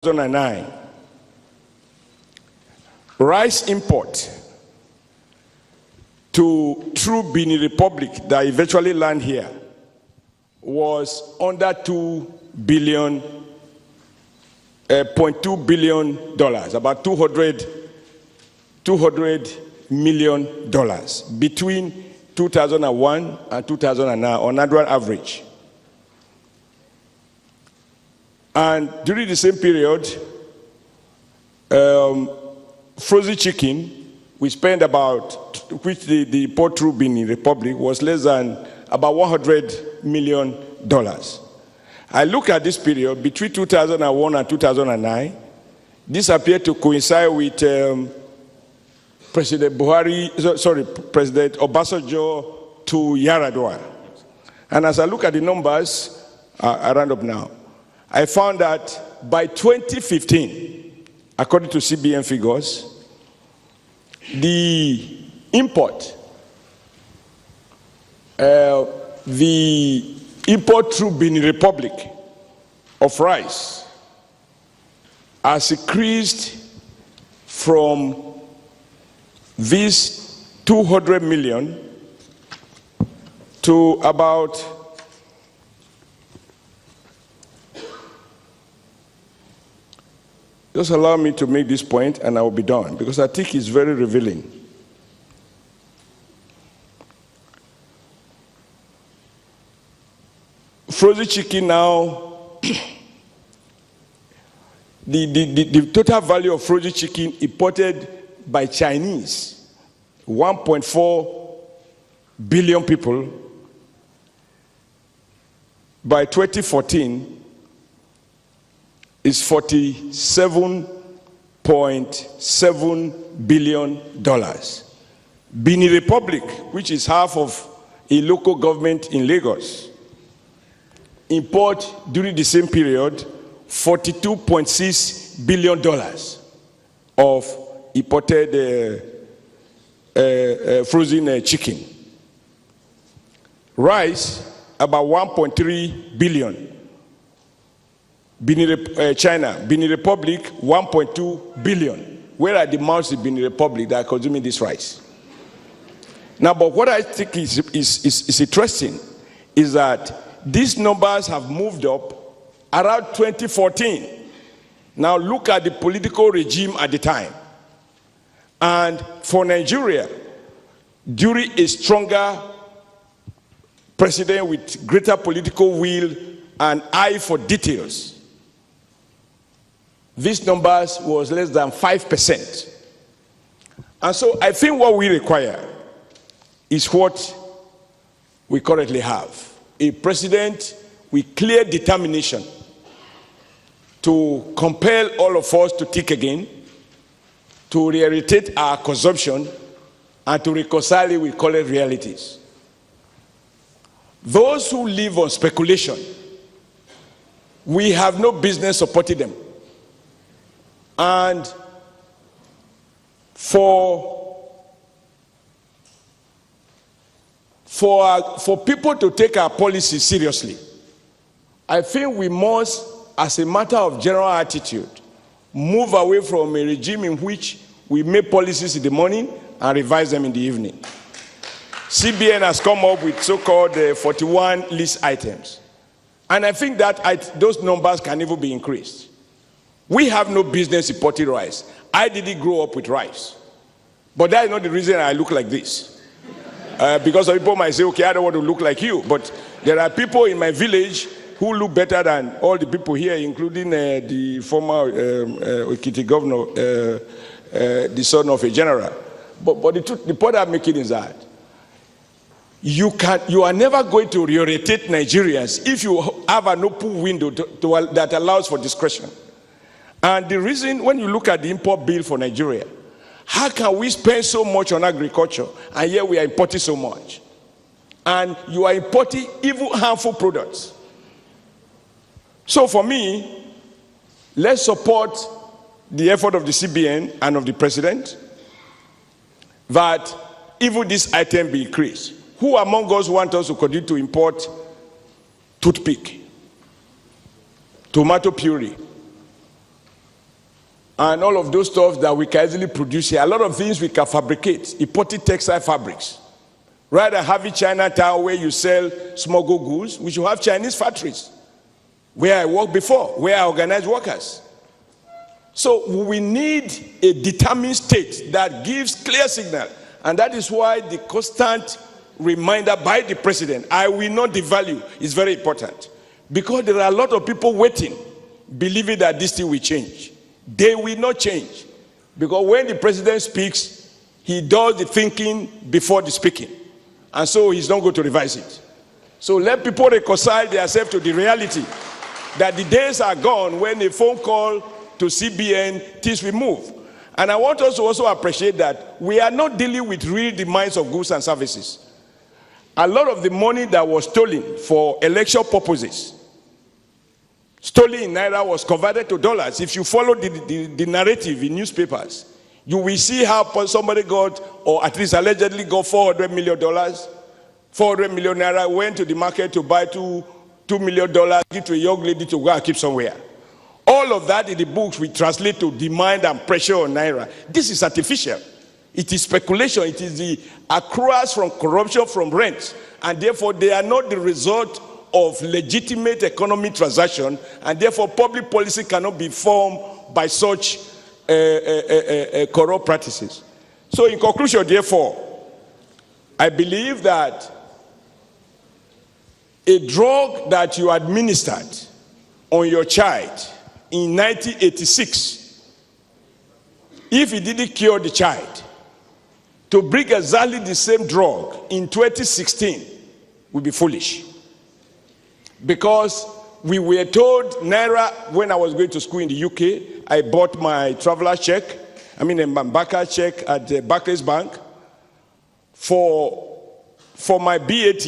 2009, rice import to true Benin Republic that eventually land here was under $2 billion, $0.2 billion, about $200 million between 2001 and 2009 on annual average. And during the same period, frozen chicken, we spent about, which the import through Benin Republic was less than about $100 million. I look at this period between 2001 and 2009. This appeared to coincide with President Obasanjo to Yaradua. And as I look at the numbers, I round up now, I found that by 2015, according to CBN figures, the import through Benin Republic of rice has increased from this 200 million to about just allow me to make this point and I will be done, because I think it's very revealing. Frozen chicken now, the total value of frozen chicken imported by Chinese, 1.4 billion people, by 2014, is $47.7 billion. Benin Republic, which is half of a local government in Lagos, import during the same period $42.6 billion of imported frozen chicken. Rice, about 1.3 billion. China, Benin Republic, 1.2 billion. Where are the amounts in Benin Republic that are consuming this rice? Now, but what I think is interesting is that these numbers have moved up around 2014. Now look at the political regime at the time. And for Nigeria, during a stronger president with greater political will and eye for details, these numbers was less than 5%. And so I think what we require is what we currently have. A president with clear determination to compel all of us to think again, to reiterate our consumption, and to reconcile it with current realities. Those who live on speculation, we have no business supporting them. And for people to take our policy seriously, I think we must, as a matter of general attitude, move away from a regime in which we make policies in the morning and revise them in the evening. CBN has come up with so-called 41 list items. And I think that those numbers can even be increased. We have no business importing rice. I didn't grow up with rice. But that is not the reason I look like this. Because some people might say, okay, I don't want to look like you. But there are people in my village who look better than all the people here, including the former Ekiti governor, the son of a general. But the point I'm making is that you are never going to reorientate Nigerians if you have an open window that allows for discretion. And the reason, when you look at the import bill for Nigeria, how can we spend so much on agriculture and yet we are importing so much? And you are importing even harmful products. So for me, let's support the effort of the CBN and of the president that even this item be increased. Who among us want us to continue to import toothpick, tomato puree, and all of those stuff that we can easily produce here. A lot of things we can fabricate, imported textile fabrics. Rather than having Chinatown where you sell smuggled goods, we should have Chinese factories, where I worked before, where I organize workers. So we need a determined state that gives clear signal, and that is why the constant reminder by the president, I will not devalue, is very important. Because there are a lot of people waiting, believing that this thing will change. They will not change. Because when the president speaks, he does the thinking before the speaking. And so he's not going to revise it. So let people reconcile themselves to the reality that the days are gone when a phone call to CBN, things will move. And I want us to also appreciate that we are not dealing with real demands of goods and services. A lot of the money that was stolen for election purposes, stolen in Naira, was converted to dollars. If you follow the narrative in newspapers, you will see how somebody got, or at least allegedly got $400 million, 400 million Naira, went to the market to buy $2 million, give to a young lady to go and keep somewhere. All of that in the books we translate to demand and pressure on Naira. This is artificial. It is speculation. It is the accruals from corruption, from rent, and therefore they are not the result of legitimate economic transaction, and therefore public policy cannot be formed by such corrupt practices. So in conclusion, therefore, I believe that a drug that you administered on your child in 1986, if it didn't cure the child, to bring exactly the same drug in 2016 would be foolish. Because we were told Naira, when I was going to school in the UK, I bought my traveler check, a banker check at the Barclays Bank. For my BAT,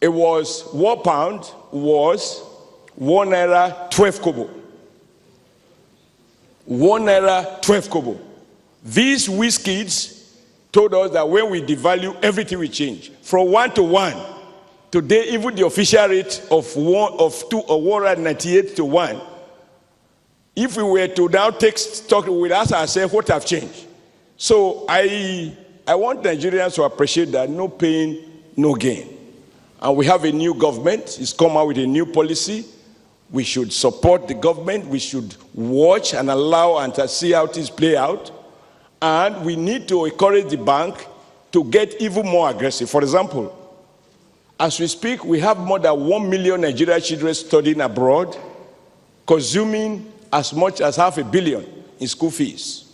it was £1 was £1 12 kobo. £1 12 kobo. These whiz kids told us that when we devalue, everything will change. From 1 to 1. Today, even the official rate of 198 to 1. If we were to now talk with us ourselves, what have changed? So I want Nigerians to appreciate that no pain, no gain. And we have a new government. It's come out with a new policy. We should support the government. We should watch and allow and see how things play out. And we need to encourage the bank to get even more aggressive. For example, as we speak, we have more than 1 million Nigerian children studying abroad, consuming as much as $500 million in school fees.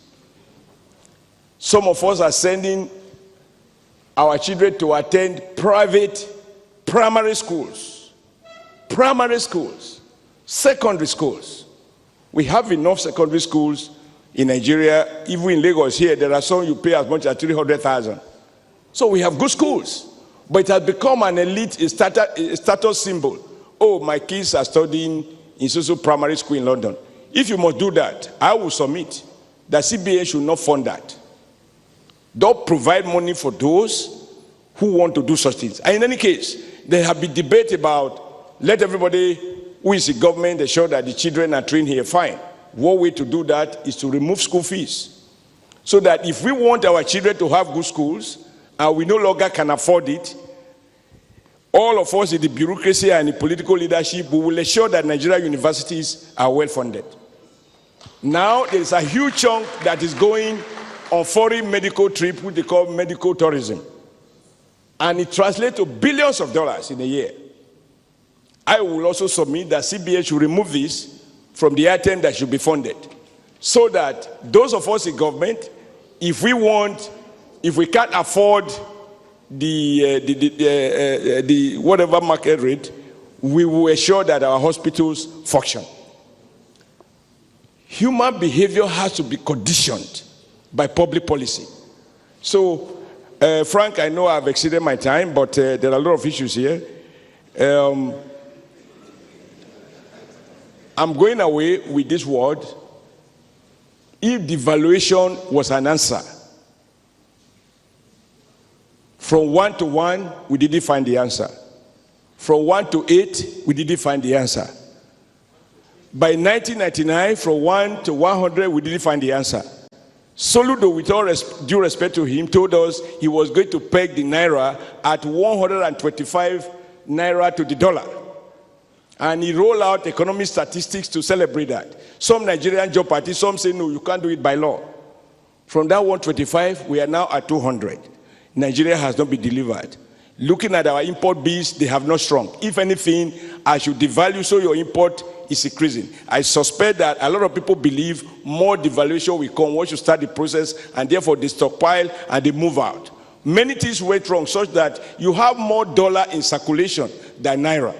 Some of us are sending our children to attend private primary schools, secondary schools. We have enough secondary schools in Nigeria. Even in Lagos here, there are some you pay as much as 300,000. So we have good schools. But it has become an elite, a status symbol. Oh, my kids are studying in social primary school in London. If you must do that, I will submit that CBN should not fund that. Don't provide money for those who want to do such things. And in any case, there have been debate about let everybody who is in government ensure that the children are trained here. Fine. One way to do that is to remove school fees. So that if we want our children to have good schools, and we no longer can afford it, all of us in the bureaucracy and the political leadership, we will ensure that Nigerian universities are well funded. Now, there is a huge chunk that is going on foreign medical trip, which they call medical tourism. And it translates to billions of dollars in a year. I will also submit that CBN should remove this from the item that should be funded, so that those of us in government, if we can't afford the whatever market rate, we will ensure that our hospitals function. Human behavior has to be conditioned by public policy. So, Frank, I know I've exceeded my time, but there are a lot of issues here. I'm going away with this word. If devaluation was an answer, from 1 to 1, we didn't find the answer. From 1 to 8, we didn't find the answer. By 1999, from 1 to 100, we didn't find the answer. Soludo, with all due respect to him, told us he was going to peg the naira at 125 naira to the dollar. And he rolled out economic statistics to celebrate that. Some Nigerian job parties, some say, no, you can't do it by law. From that 125, we are now at 200. Nigeria has not been delivered. Looking at our import bills, they have not shrunk. If anything, as you devalue, so your import is increasing. I suspect that a lot of people believe more devaluation will come once you start the process, and therefore they stockpile and they move out. Many things went wrong such that you have more dollar in circulation than naira.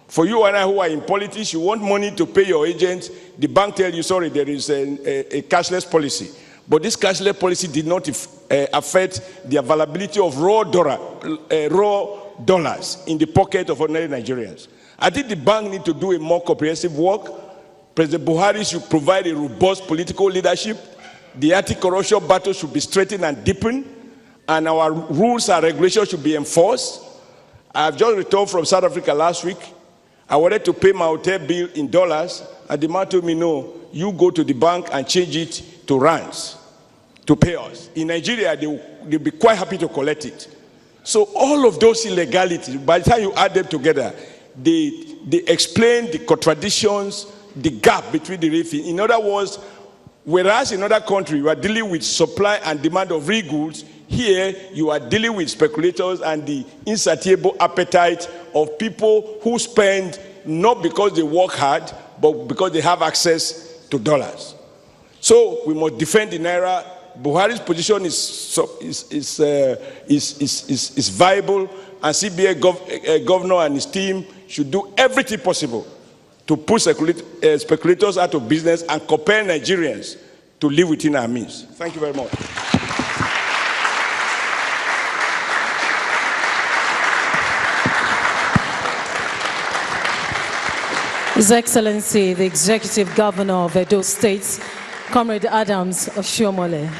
For you and I who are in politics, you want money to pay your agents, the bank tells you, sorry, there is a cashless policy. But this cashless policy did not affect the availability of raw dollars in the pocket of ordinary Nigerians. I think the bank need to do a more comprehensive work. President Buhari should provide a robust political leadership. The anti-corruption battle should be strengthened and deepened, and our rules and regulations should be enforced. I have just returned from South Africa last week. I wanted to pay my hotel bill in dollars, and the man told me, no, you go to the bank and change it to rands to pay us. In Nigeria, they'll be quite happy to collect it. So all of those illegalities, by the time you add them together, they explain the contradictions, the gap between the real thing. In other words, whereas in other countries you are dealing with supply and demand of real goods, here you are dealing with speculators and the insatiable appetite of people who spend not because they work hard, but because they have access to dollars. So we must defend the naira. Buhari's position is viable, and CBA governor and his team should do everything possible to put speculators out of business and compel Nigerians to live within our means. Thank you very much. His Excellency, the Executive Governor of Edo State, Comrade Adams of Shiomole.